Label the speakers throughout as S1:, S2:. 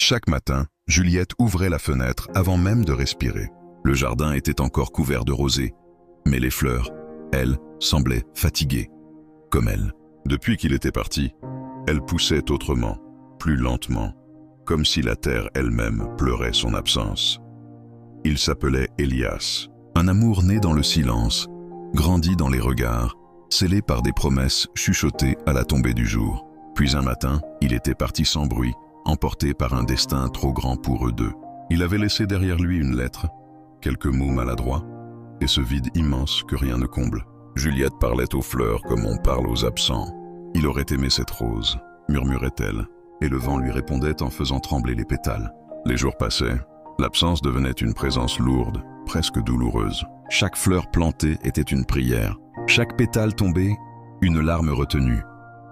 S1: Chaque matin, Juliette ouvrait la fenêtre avant même de respirer. Le jardin était encore couvert de rosée, mais les fleurs, elles, semblaient fatiguées, comme elle. Depuis qu'il était parti, elle poussait autrement, plus lentement, comme si la terre elle-même pleurait son absence. Il s'appelait Elias, un amour né dans le silence, grandi dans les regards, scellé par des promesses chuchotées à la tombée du jour. Puis un matin, il était parti sans bruit, emporté par un destin trop grand pour eux deux. Il avait laissé derrière lui une lettre, quelques mots maladroits, et ce vide immense que rien ne comble. Juliette parlait aux fleurs comme on parle aux absents. Il aurait aimé cette rose, murmurait-elle, et le vent lui répondait en faisant trembler les pétales. Les jours passaient, l'absence devenait une présence lourde, presque douloureuse. Chaque fleur plantée était une prière, chaque pétale tombé, une larme retenue.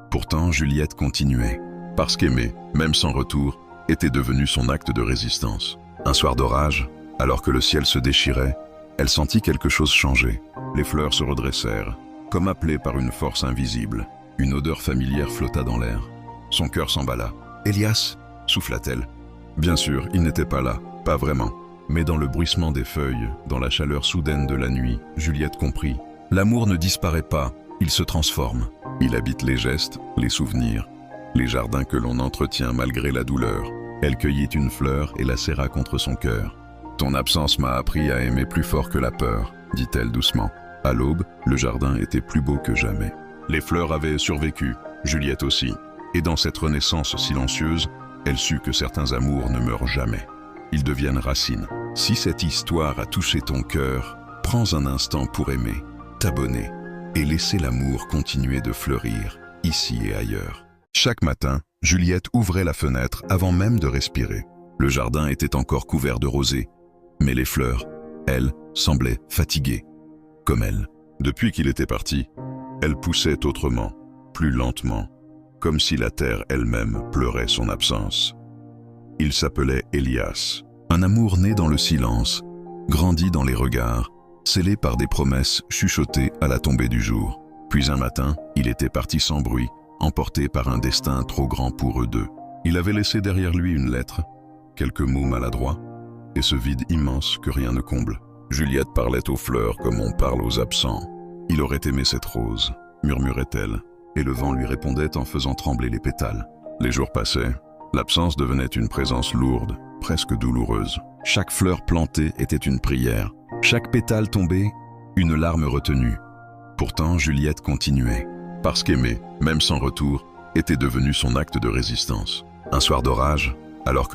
S1: Pourtant, Juliette continuait, parce qu'aimer, même sans retour, était devenu son acte de résistance. Un soir d'orage, alors que le ciel se déchirait, elle sentit quelque chose changer. Les fleurs se redressèrent, comme appelées par une force invisible. Une odeur familière flotta dans l'air. Son cœur s'emballa. « Elias » souffla-t-elle. Bien sûr, il n'était pas là, pas vraiment. Mais dans le bruissement des feuilles, dans la chaleur soudaine de la nuit, Juliette comprit. L'amour ne disparaît pas, il se transforme. Il habite les gestes, les souvenirs, les jardins que l'on entretient malgré la douleur. Elle cueillit une fleur et la serra contre son cœur. « Ton absence m'a appris à aimer plus fort que la peur », dit-elle doucement. À l'aube, le jardin était plus beau que jamais. Les fleurs avaient survécu, Juliette aussi. Et dans cette renaissance silencieuse, elle sut que certains amours ne meurent jamais. Ils deviennent racines. Si cette histoire a touché ton cœur, prends un instant pour aimer, t'abonner et laisser l'amour continuer de fleurir, ici et ailleurs. Chaque matin, Juliette ouvrait la fenêtre avant même de respirer. Le jardin était encore couvert de rosée, mais les fleurs, elles, semblaient fatiguées, comme elle. Depuis qu'il était parti, elle poussait autrement, plus lentement, comme si la terre elle-même pleurait son absence. Il s'appelait Elias, un amour né dans le silence, grandi dans les regards, scellé par des promesses chuchotées à la tombée du jour. Puis un matin, il était parti sans bruit, emporté par un destin trop grand pour eux deux. Il avait laissé derrière lui une lettre, quelques mots maladroits, et ce vide immense que rien ne comble. Juliette parlait aux fleurs comme on parle aux absents. Il aurait aimé cette rose, murmurait-elle, et le vent lui répondait en faisant trembler les pétales. Les jours passaient, l'absence devenait une présence lourde, presque douloureuse. Chaque fleur plantée était une prière, chaque pétale tombé, une larme retenue. Pourtant, Juliette continuait, parce qu'aimer, même sans retour, était devenu son acte de résistance. Un soir d'orage, alors que